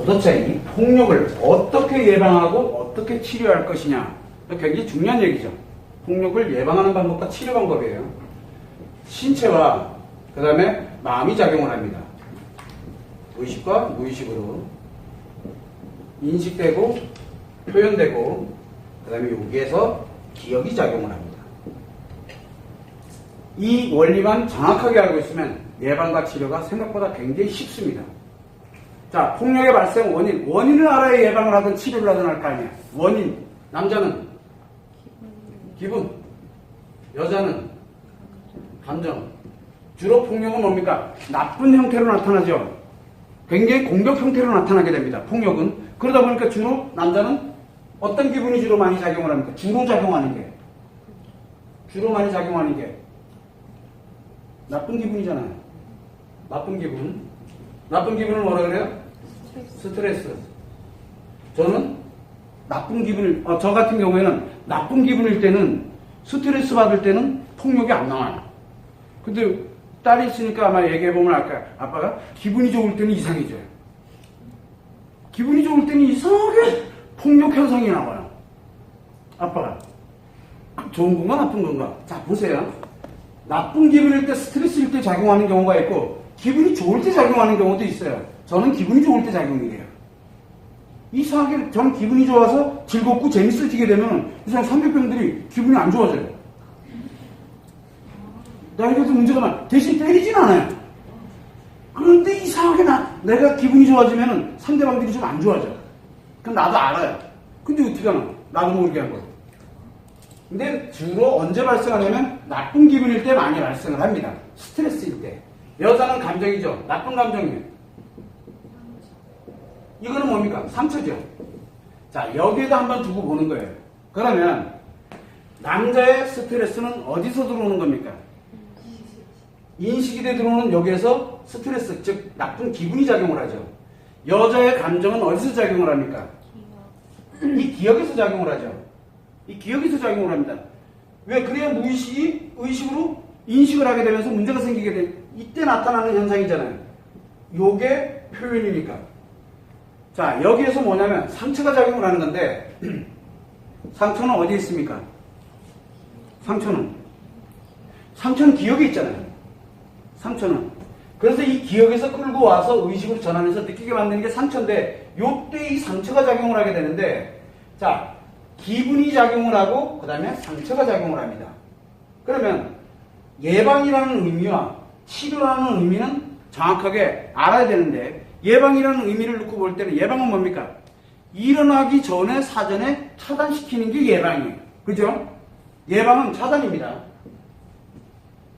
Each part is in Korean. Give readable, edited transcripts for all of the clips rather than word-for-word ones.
도대체 이 폭력을 어떻게 예방하고 어떻게 치료할 것이냐. 굉장히 중요한 얘기죠. 폭력을 예방하는 방법과 치료 방법이에요. 신체와 그 다음에 마음이 작용을 합니다. 의식과 무의식으로 인식되고 표현되고 그 다음에 여기에서 기억이 작용을 합니다. 이 원리만 정확하게 알고 있으면 예방과 치료가 생각보다 굉장히 쉽습니다. 자, 폭력의 발생 원인을 알아야 예방을 하든 치료를 하든 할 거 아니야. 원인, 남자는 기분, 여자는 감정. 주로 폭력은 뭡니까? 나쁜 형태로 나타나죠. 굉장히 공격 형태로 나타나게 됩니다. 폭력은. 그러다 보니까 주로 남자는 어떤 기분이 주로 많이 작용을 합니까? 주로 많이 작용하는 게 나쁜 기분이잖아요. 나쁜 기분을 뭐라 그래요? 스트레스. 저는 나쁜 기분을, 저 같은 경우에는 나쁜 기분일 때는, 스트레스 받을 때는 폭력이 안 나와요. 근데 딸이 있으니까 아마 얘기해보면 알까요? 아빠가 기분이 좋을 때는 이상해져요. 기분이 좋을 때는 이상하게 폭력 현상이 나와요. 아빠가. 좋은 건가 나쁜 건가? 자, 보세요. 나쁜 기분일 때, 스트레스일 때 작용하는 경우가 있고 기분이 좋을 때 작용하는 경우도 있어요. 저는 기분이 좋을 때 작용이에요. 이상하게 저는 기분이 좋아서 즐겁고 재밌어지게 되면 이상 상대병들이 기분이 안 좋아져요. 나에게도 문제가 많아. 대신 때리진 않아요. 그런데 이상하게 내가 기분이 좋아지면 상대방들이 좀 안 좋아져. 그럼 나도 알아요. 근데 어떻게 하나? 나도 모르게 한 거예요. 근데 주로 언제 발생하냐면 나쁜 기분일 때 많이 발생을 합니다. 스트레스일 때. 여자는 감정이죠. 나쁜 감정이에요. 이거는 뭡니까? 상처죠. 자, 여기에다 한번 두고 보는 거예요. 그러면 남자의 스트레스는 어디서 들어오는 겁니까? 인식이 돼 들어오는 여기에서 스트레스, 즉 나쁜 기분이 작용을 하죠. 여자의 감정은 어디서 작용을 합니까? 이 기억에서 작용을 하죠. 이 기억에서 작용을 합니다. 왜? 그래야 무의식이 의식으로 인식을 하게 되면서 문제가 생기게 돼. 이때 나타나는 현상이잖아요. 요게 표현이니까. 자, 여기에서 뭐냐면 상처가 작용을 하는 건데 상처는 어디에 있습니까? 상처는 기억에 있잖아요. 상처는. 그래서 이 기억에서 끌고 와서 의식으로 전환해서 느끼게 만드는 게 상처인데 요때 이 상처가 작용을 하게 되는데 자, 기분이 작용을 하고 그 다음에 상처가 작용을 합니다. 그러면 예방이라는 의미와 치료라는 의미는 정확하게 알아야 되는데 예방이라는 의미를 놓고 볼 때는 예방은 뭡니까? 일어나기 전에 사전에 차단시키는 게 예방이에요. 그죠? 예방은 차단입니다.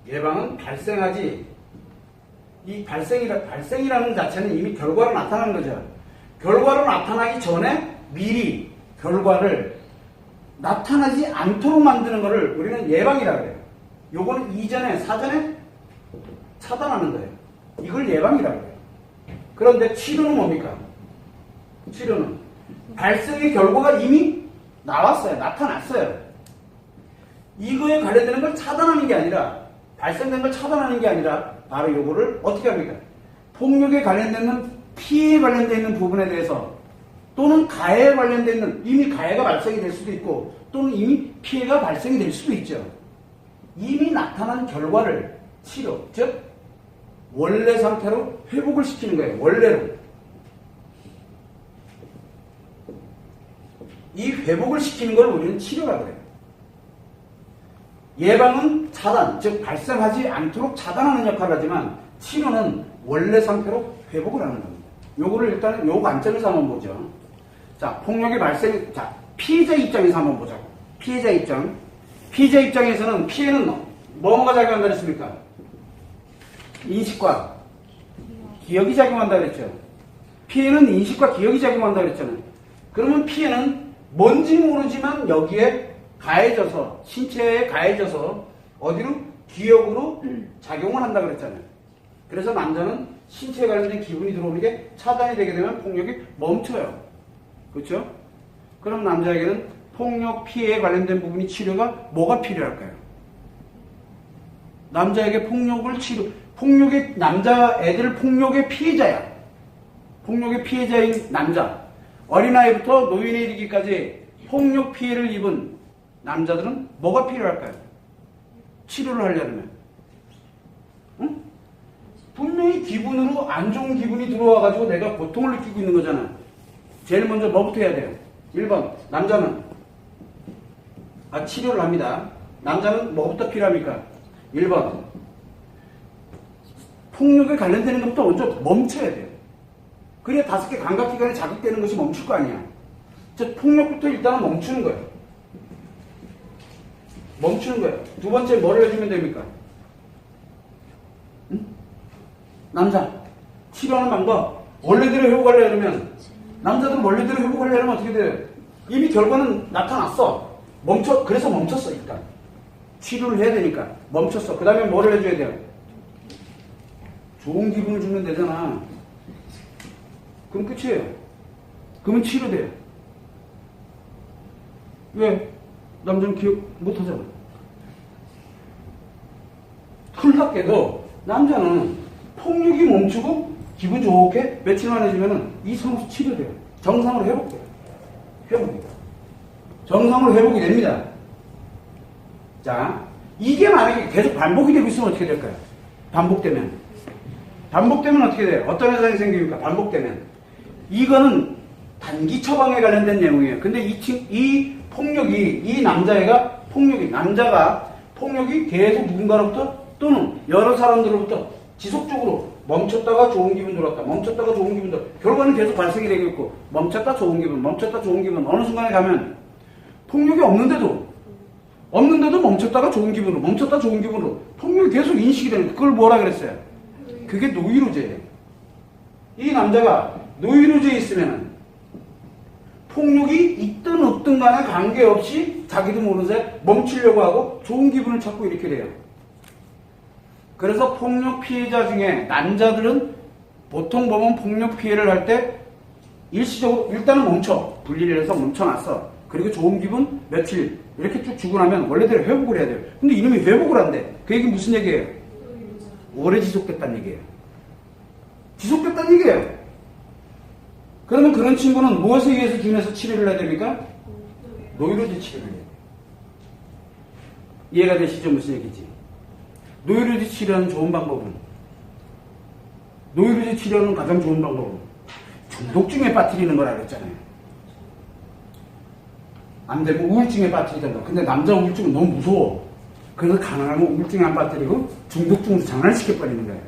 예방은 발생하지. 이 발생이라는 자체는 이미 결과로 나타나는 거죠. 결과로 나타나기 전에 미리 결과를 나타나지 않도록 만드는 것을 우리는 예방이라고 해요. 요거는 이전에 사전에 차단하는 거예요. 이걸 예방이라고 해요. 그런데 치료는 뭡니까? 치료는 발생의 결과가 이미 나왔어요. 나타났어요. 이거에 관련되는 걸 차단하는 게 아니라 발생된 걸 차단하는 게 아니라 바로 요거를 어떻게 합니까? 폭력에 관련되는 피해에 관련되어 있는 부분에 대해서 또는 가해에 관련되어 있는 이미 가해가 발생이 될 수도 있고 또는 이미 피해가 발생이 될 수도 있죠. 이미 나타난 결과를 치료, 즉 원래 상태로 회복을 시키는 거예요. 원래로. 이 회복을 시키는 걸 우리는 치료라고 해요. 예방은 차단, 즉 발생하지 않도록 차단하는 역할을 하지만 치료는 원래 상태로 회복을 하는 겁니다. 요거를 일단 요 관점에서 한번 보죠. 자, 폭력의 발생, 자, 피해자 입장에서 한번 보자고. 피해자 입장. 피해자 입장에서는 피해는 뭐가 작용한다 그랬습니까? 인식과 기억이 작용한다 그랬죠. 피해는 인식과 기억이 작용한다 그랬잖아요. 그러면 피해는 뭔지 모르지만 여기에 가해져서 신체에 가해져서 어디로? 기억으로 작용을 한다 그랬잖아요. 그래서 남자는 신체에 관련된 기분이 들어오는 게 차단이 되게 되면 폭력이 멈춰요. 그렇죠? 그럼 남자에게는 폭력 피해에 관련된 부분이 치료가 뭐가 필요할까요? 남자에게 폭력의 남자 애들 폭력의 피해자야. 폭력의 피해자인 남자, 어린아이부터 노인에 이르기까지 폭력 피해를 입은 남자들은 뭐가 필요할까요? 치료를 하려면. 응? 분명히 기분으로 안 좋은 기분이 들어와가지고 내가 고통을 느끼고 있는 거잖아. 제일 먼저 뭐부터 해야 돼요? 1번, 남자는 치료를 합니다. 남자는 뭐부터 필요합니까? 1번, 폭력에 관련되는 것부터 먼저 멈춰야 돼요. 그래야 5개 감각기관에 자극되는 것이 멈출 거 아니야. 저 폭력부터 일단은 멈추는 거예요. 멈추는 거예요. 두 번째 뭐를 해주면 됩니까? 응? 남자, 치료하는 방법. 원래대로 회복하려면, 남자들은 원래대로 회복하려면 어떻게 돼요? 이미 결과는 나타났어. 그래서 멈췄어, 일단. 치료를 해야 되니까. 멈췄어. 그 다음에 뭐를 해줘야 돼요? 좋은 기분을 주면 되잖아. 그럼 끝이에요. 그러면 치료돼요. 왜? 남자는 기억 못하잖아. 놀랍게도 남자는 폭력이 멈추고 기분 좋게 며칠만 해주면은 이성으로 치료돼요. 정상으로 회복돼요. 정상으로 회복이 됩니다. 자, 이게 만약에 계속 반복이 되고 있으면 어떻게 될까요? 반복되면 어떻게 돼요? 어떤 현상이 생깁니까? 반복되면. 이거는 단기 처방에 관련된 내용이에요. 근데 이 폭력이, 남자가 폭력이 계속 누군가로부터 또는 여러 사람들로부터 지속적으로 멈췄다가 좋은 기분 들었다. 멈췄다가 좋은 기분 들었다. 결과는 계속 발생이 되고 있고, 멈췄다 좋은 기분, 멈췄다 좋은 기분. 어느 순간에 가면 폭력이 없는데도 멈췄다가 좋은 기분으로, 멈췄다 좋은 기분으로 폭력이 계속 인식이 되는 거예요. 그걸 뭐라 그랬어요? 그게 노이로제예요. 이 남자가 노이로제에 있으면은 폭력이 있든 없든 간에 관계없이 자기도 모르는 사이에 멈추려고 하고 좋은 기분을 찾고 이렇게 돼요. 그래서 폭력 피해자 중에 남자들은 보통 보면 폭력 피해를 할 때 일시적으로 일단은 분리를 해서 멈춰놨어. 그리고 좋은 기분 며칠 이렇게 쭉 주고 나면 원래대로 회복을 해야 돼요. 근데 이놈이 회복을 한대. 그 얘기 무슨 얘기예요? 오래 지속됐다는 얘기예요. 지속됐다는 얘기예요. 그러면 그런 친구는 무엇에 의해서 기운해서 치료를 해야 됩니까? 노이로제 치료를 해야 돼요. 이해가 되시죠? 무슨 얘기지? 노이로제 치료하는 좋은 방법은, 노이로제 치료하는 가장 좋은 방법은 중독증에 빠뜨리는 거라 그랬잖아요. 안 되면 우울증에 빠뜨리던가. 근데 남자 우울증은 너무 무서워. 그래서 가능하면 우울증에 안 빠뜨리고 중독증으로 장난시켜버리는 거예요.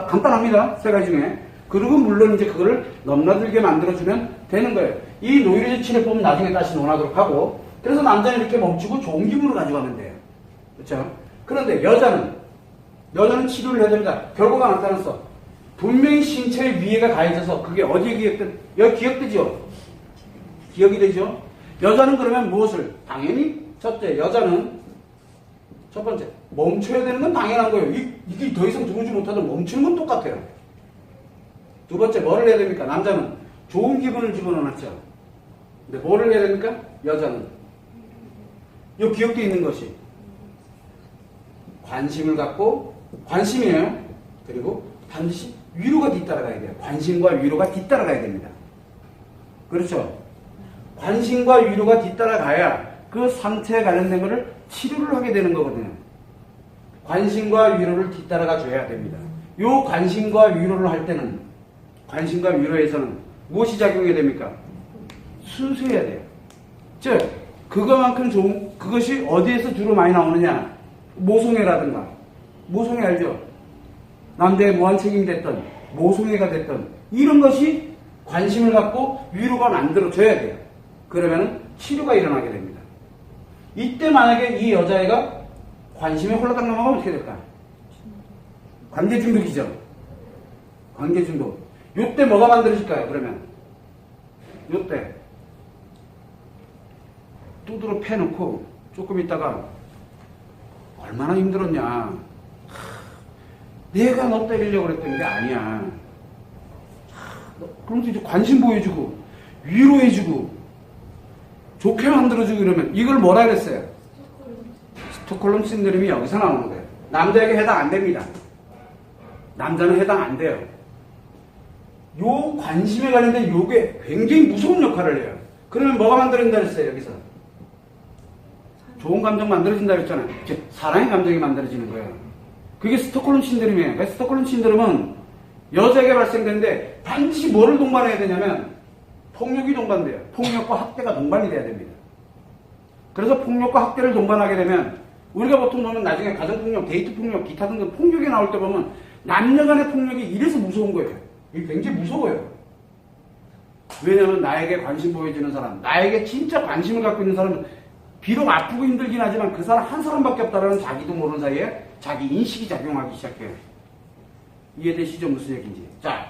간단합니다. 3가지 중에. 그리고 물론 이제 그거를 넘나들게 만들어주면 되는 거예요. 이 노이로제 치료법은 나중에 다시 논하도록 하고, 그래서 남자는 이렇게 멈추고 좋은 기분으로 가져가면 돼요. 그렇죠? 그런데 여자는 치료를 해야 됩니다. 결과가 나타났어. 분명히 신체의 위해가 가해져서 그게 어디에 기억된, 여기 기억되죠? 기억이 되죠? 여자는 그러면 무엇을? 당연히 여자는 첫 번째, 멈춰야 되는 건 당연한 거예요. 이게 더 이상 들어오지 못하면 멈추는 건 똑같아요. 두 번째, 뭐를 해야 됩니까? 남자는 좋은 기분을 집어넣었죠. 근데 뭐를 해야 됩니까? 여자는 이 기억되어 있는 것이 관심을 갖고, 관심이에요. 그리고 반드시 위로가 뒤따라가야 돼요. 관심과 위로가 뒤따라가야 됩니다. 그렇죠? 관심과 위로가 뒤따라가야 그 상태에 관련된 것을 치료를 하게 되는 거거든요. 관심과 위로를 뒤따라가 줘야 됩니다. 이 관심과 위로를 할 때는, 관심과 위로에서는 무엇이 작용해야 됩니까? 순수해야 돼요. 즉, 그거만큼 좋은, 그것이 어디에서 주로 많이 나오느냐? 모성애라든가. 모성애 알죠? 남자의 무한책임이 됐던, 모성애가 됐던, 이런 것이 관심을 갖고 위로가 만들어져야 돼요. 그러면 치료가 일어나게 됩니다. 이때 만약에 이 여자애가 관심에 홀라당 넘어가면 어떻게 될까? 관계중독이죠. 관계중독. 요때 뭐가 만들어질까요? 그러면 요때 두드러 패놓고 조금 있다가 얼마나 힘들었냐, 내가 너 때리려고 그랬던 게 아니야. 그러면서 이제 관심 보여주고 위로해주고 좋게 만들어주고 이러면 이걸 뭐라 그랬어요? 스톡홀름 신드롬이 여기서 나오는 거예요. 남자에게 해당 안 됩니다. 남자는 해당 안 돼요. 요 관심에 관련된 요게 굉장히 무서운 역할을 해요. 그러면 뭐가 만들어진다 그랬어요, 여기서? 좋은 감정 만들어진다 그랬잖아요. 사랑의 감정이 만들어지는 거예요. 그게 스톡홀름 신드롬이에요. 그러니까 스톡홀름 신드롬은 여자에게 발생되는데 반드시 뭐를 동반해야 되냐면 폭력이 동반돼요. 폭력과 학대가 동반이 돼야 됩니다. 그래서 폭력과 학대를 동반하게 되면 우리가 보통 보면 나중에 가정폭력, 데이트폭력, 기타 등등 폭력이 나올 때 보면 남녀 간의 폭력이 이래서 무서운 거예요. 이게 굉장히 무서워요. 왜냐하면 나에게 관심 보여주는 사람, 나에게 진짜 관심을 갖고 있는 사람은 비록 아프고 힘들긴 하지만 그 사람 한 사람밖에 없다는 자기도 모르는 사이에 자기 인식이 작용하기 시작해요. 이해되시죠? 무슨 얘기인지. 자,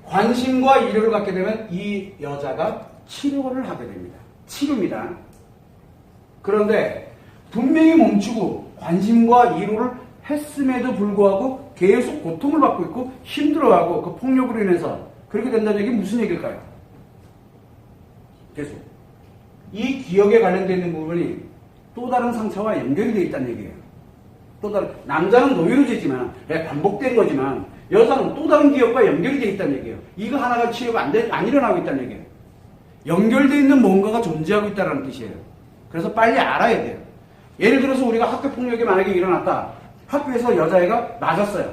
관심과 이료를 갖게 되면 이 여자가 치료를 하게 됩니다. 치료입니다. 그런데 분명히 멈추고 관심과 이료를 했음에도 불구하고 계속 고통을 받고 있고 힘들어하고 그 폭력으로 인해서 그렇게 된다는 얘기는 무슨 얘기일까요? 계속 이 기억에 관련되어 있는 부분이 또 다른 상처와 연결이 되어 있다는 얘기예요. 또 다른, 남자는 노이로제지만 반복된 거지만 여자는 또 다른 기억과 연결이 되어 있다는 얘기예요. 이거 하나가 치료가 안 일어나고 있다는 얘기예요. 연결되어 있는 뭔가가 존재하고 있다는 뜻이에요. 그래서 빨리 알아야 돼요. 예를 들어서 우리가 학교 폭력이 만약에 일어났다. 학교에서 여자애가 맞았어요.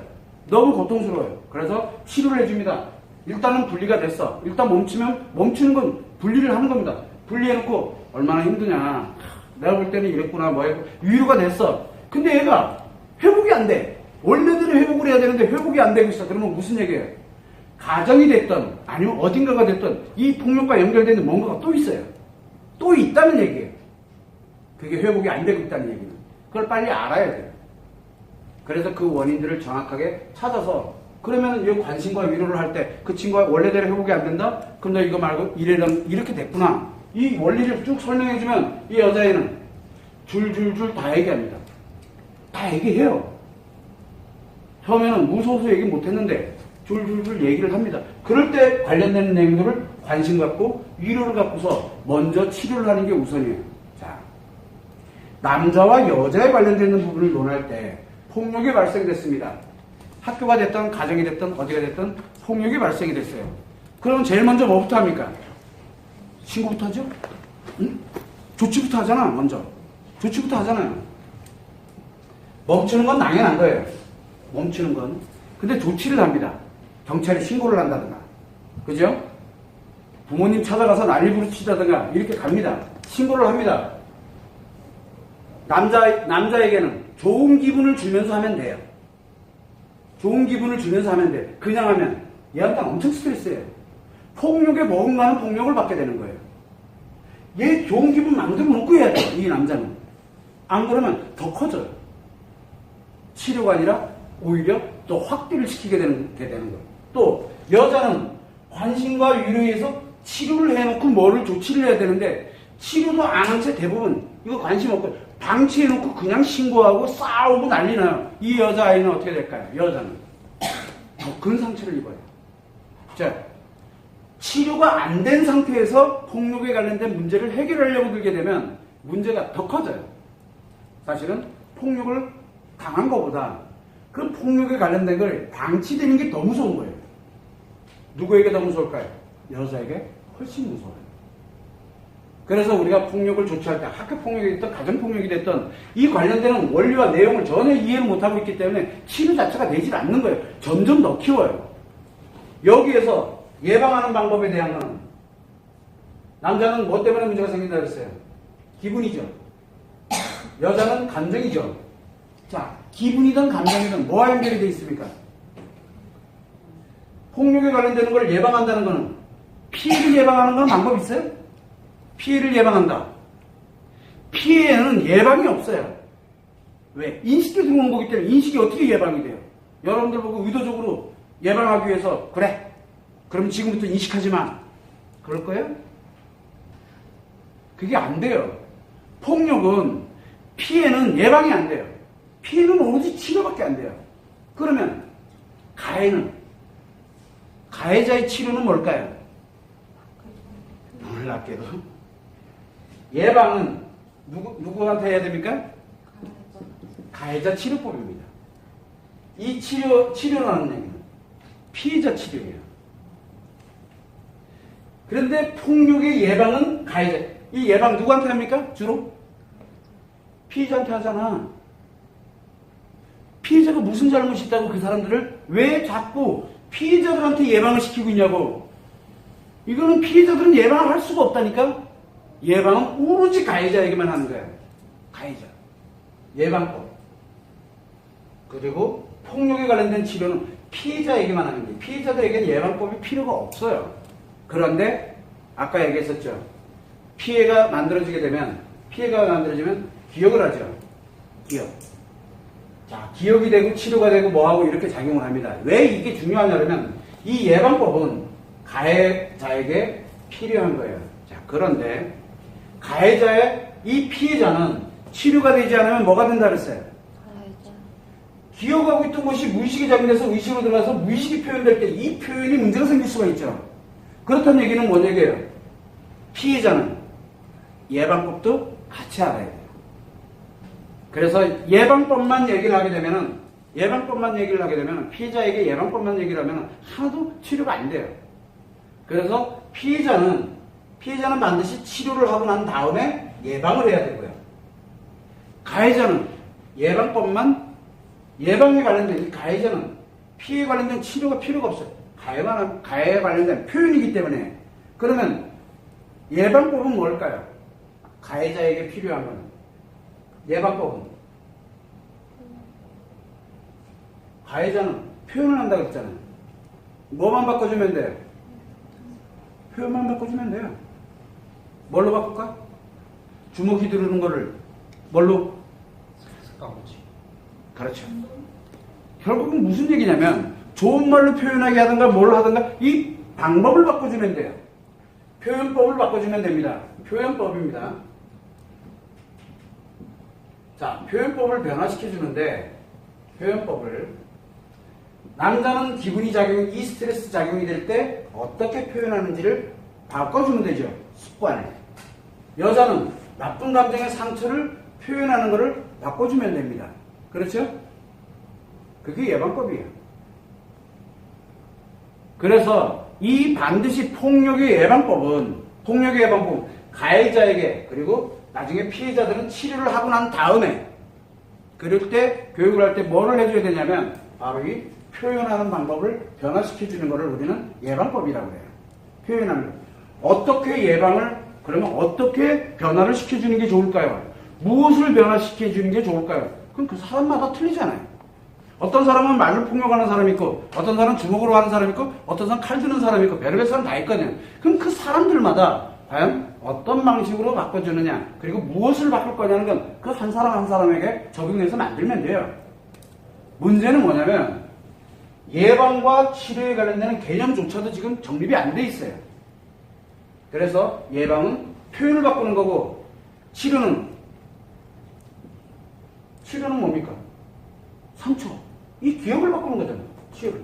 너무 고통스러워요. 그래서 치료를 해줍니다. 일단은 분리가 됐어. 일단 멈추는 건 분리를 하는 겁니다. 분리해놓고 얼마나 힘드냐. 내가 볼 때는 이랬구나. 위로가 됐어. 근데 얘가 회복이 안 돼. 원래대로 회복을 해야 되는데 회복이 안 되고 있어. 그러면 무슨 얘기예요? 가정이 됐던 아니면 어딘가가 됐던 이 폭력과 연결되는 뭔가가 또 있어요. 또 있다는 얘기예요. 그게 회복이 안 되고 있다는 얘기는. 그걸 빨리 알아야 돼요. 그래서 그 원인들을 정확하게 찾아서 그러면 이 관심과 위로를 할 때 그 친구가 원래대로 회복이 안 된다? 그럼 너 이거 말고 이렇게 됐구나. 이 원리를 쭉 설명해주면 이 여자애는 줄줄줄 다 얘기합니다. 다 얘기해요. 처음에는 무서워서 얘기 못했는데 줄줄줄 얘기를 합니다. 그럴 때 관련된 내용들을 관심 갖고 위로를 갖고서 먼저 치료를 하는 게 우선이에요. 자, 남자와 여자에 관련되는 부분을 논할 때 폭력이 발생됐습니다. 학교가 됐든 가정이 됐든 어디가 됐든 폭력이 발생이 됐어요. 그러면 제일 먼저 뭐부터 합니까? 신고부터 하죠? 응? 조치부터 하잖아. 먼저 조치부터 하잖아요. 멈추는 건 당연한 거예요. 멈추는 건. 근데 조치를 합니다. 경찰에 신고를 한다든가. 그죠? 부모님 찾아가서 난리 부르치다든가 이렇게 갑니다. 신고를 합니다. 남자에게는 좋은 기분을 주면서 하면 돼요. 좋은 기분을 주면서 하면 돼. 그냥 하면 얘한테 엄청 스트레스예요. 폭력에 머금가는 폭력을 받게 되는 거예요. 얘 좋은 기분 만들어 놓고 해야 돼요. 이 남자는. 안 그러면 더 커져요. 치료가 아니라 오히려 또 확대를 시키게 되는 거예요. 또 여자는 관심과 위로에 의해서 치료를 해놓고 뭐를 조치를 해야 되는데 치료도 안 한 채 대부분 이거 관심 없고 방치해놓고 그냥 신고하고 싸우고 난리 나요. 이 여자아이는 어떻게 될까요? 여자는 더 큰 상처를 입어요. 자, 치료가 안 된 상태에서 폭력에 관련된 문제를 해결하려고 들게 되면 문제가 더 커져요. 사실은 폭력을 당한 것보다 그 폭력에 관련된 걸 방치되는 게 더 무서운 거예요. 누구에게 더 무서울까요? 여자에게 훨씬 무서워요. 그래서 우리가 폭력을 조치할 때 학교 폭력이 됐든 가정 폭력이 됐든 이 관련되는 원리와 내용을 전혀 이해를 못하고 있기 때문에 치료 자체가 되질 않는 거예요. 점점 더 키워요. 여기에서 예방하는 방법에 대한 거는 남자는 뭐 때문에 문제가 생긴다 그랬어요? 기분이죠. 여자는 감정이죠. 자, 기분이든 감정이든 뭐와 연결이 되어 있습니까? 폭력에 관련되는 걸 예방한다는 거는 피해를 예방하는 건 방법 있어요? 피해를 예방한다. 피해는 예방이 없어요. 왜? 인식이 들어오는 거기 때문에 인식이 어떻게 예방이 돼요? 여러분들 보고 의도적으로 예방하기 위해서 그래. 그럼 지금부터 인식하지 마. 그럴 거예요? 그게 안 돼요. 폭력은 피해는 예방이 안 돼요. 피해는 오로지 치료밖에 안 돼요. 그러면 가해자의 치료는 뭘까요? 놀랍게도 예방은 누구한테 해야 됩니까? 가해자 치료법입니다. 이 치료라는 얘기는 피해자 치료예요. 그런데 폭력의 예방은 가해자. 이 예방 누구한테 합니까? 주로? 피해자한테 하잖아. 피해자가 무슨 잘못이 있다고 그 사람들을 왜 자꾸 피해자들한테 예방을 시키고 있냐고. 이거는 피해자들은 예방을 할 수가 없다니까. 예방은 오로지 가해자에게만 하는 거야. 가해자. 예방법. 그리고 폭력에 관련된 치료는 피해자에게만 하는 거예요. 피해자들에게는 예방법이 필요가 없어요. 그런데 아까 얘기했었죠. 피해가 만들어지면 기억을 하죠. 기억. 자, 기억이 되고 치료가 되고 뭐하고 이렇게 작용을 합니다. 왜 이게 중요하냐면 이 예방법은 가해자에게 필요한 거예요. 자, 그런데 가해자의 이 피해자는 치료가 되지 않으면 뭐가 된다 그랬어요? 기억하고 있던 것이 무의식에 작용돼서 의식으로 들어가서 무의식이 표현될 때 이 표현이 문제가 생길 수가 있죠. 그렇다는 얘기는 뭔 얘기예요? 피해자는 예방법도 같이 알아야 돼요. 그래서 예방법만 얘기를 하게 되면은 피해자에게 예방법만 얘기를 하면 하나도 치료가 안 돼요. 그래서 피해자는 반드시 치료를 하고 난 다음에 예방을 해야 되고요. 가해자는 예방에 관련된 이 가해자는 피해에 관련된 치료가 필요가 없어요. 가해에 관련된 표현이기 때문에. 그러면 예방법은 뭘까요? 가해자에게 필요한 거는 예방법은 가해자는 표현을 한다고 했잖아요. 뭐만 바꿔주면 돼요? 표현만 바꿔주면 돼요. 뭘로 바꿀까? 주먹 휘두르는 거를 뭘로? 까먹지. 그렇죠. 결국은 무슨 얘기냐면 좋은 말로 표현하게 하든가 뭘 하든가 이 방법을 바꿔주면 돼요. 표현법을 바꿔주면 됩니다. 표현법입니다. 자, 표현법을 변화시켜주는데 표현법을 남자는 기분이 작용, 이 스트레스 작용이 될 때 어떻게 표현하는지를 바꿔주면 되죠. 습관을. 여자는 나쁜 감정의 상처를 표현하는 것을 바꿔주면 됩니다. 그렇죠? 그게 예방법이에요. 그래서 이 반드시 폭력의 예방법은 가해자에게 그리고 나중에 피해자들은 치료를 하고 난 다음에 그럴 때 교육을 할 때 뭐를 해줘야 되냐면 바로 이 표현하는 방법을 변화시켜주는 것을 우리는 예방법이라고 해요. 표현하는 것. 그러면 어떻게 변화를 시켜주는 게 좋을까요? 무엇을 변화시켜주는 게 좋을까요? 그럼 그 사람마다 틀리잖아요. 어떤 사람은 말로 폭력하는 사람이 있고 어떤 사람은 주먹으로 하는 사람이 있고 어떤 사람은 칼 드는 사람이 있고 별의별 사람 다 있거든요. 그럼 그 사람들마다 과연 어떤 방식으로 바꿔주느냐 그리고 무엇을 바꿀 거냐는 건 그 한 사람 한 사람에게 적용해서 만들면 돼요. 문제는 뭐냐면 예방과 치료에 관련되는 개념조차도 지금 정립이 안 돼 있어요. 그래서 예방은 표현을 바꾸는 거고 치료는 뭡니까? 상처. 이 기억을 바꾸는 거잖아요. 치료를.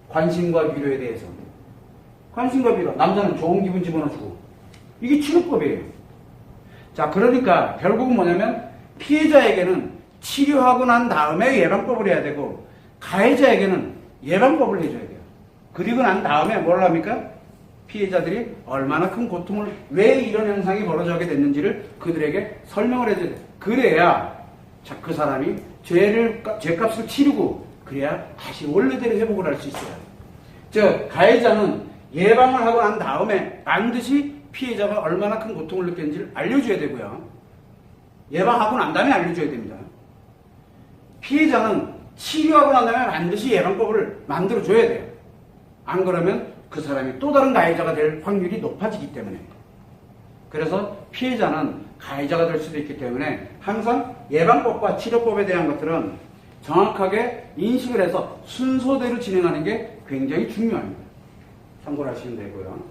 관심과 위로에 대해서. 관심과 위로. 남자는 좋은 기분 집어넣어주고. 이게 치료법이에요. 자, 그러니까 결국은 뭐냐면 피해자에게는 치료하고 난 다음에 예방법을 해야 되고 가해자에게는 예방법을 해줘야 돼요. 그리고 난 다음에 뭘 합니까? 피해자들이 얼마나 큰 고통을 왜 이런 현상이 벌어지게 됐는지를 그들에게 설명을 해줘야 돼요. 그래야 그 사람이 죄값을 치르고 그래야 다시 원래대로 회복을 할 수 있어요. 즉 가해자는 예방을 하고 난 다음에 반드시 피해자가 얼마나 큰 고통을 느꼈는지를 알려줘야 되고요. 예방하고 난 다음에 알려줘야 됩니다. 피해자는 치료하고 난 다음에 반드시 예방법을 만들어줘야 돼요. 안 그러면 그 사람이 또 다른 가해자가 될 확률이 높아지기 때문에. 그래서 피해자는 가해자가 될 수도 있기 때문에 항상 예방법과 치료법에 대한 것들은 정확하게 인식을 해서 순서대로 진행하는 게 굉장히 중요합니다. 참고를 하시면 되고요.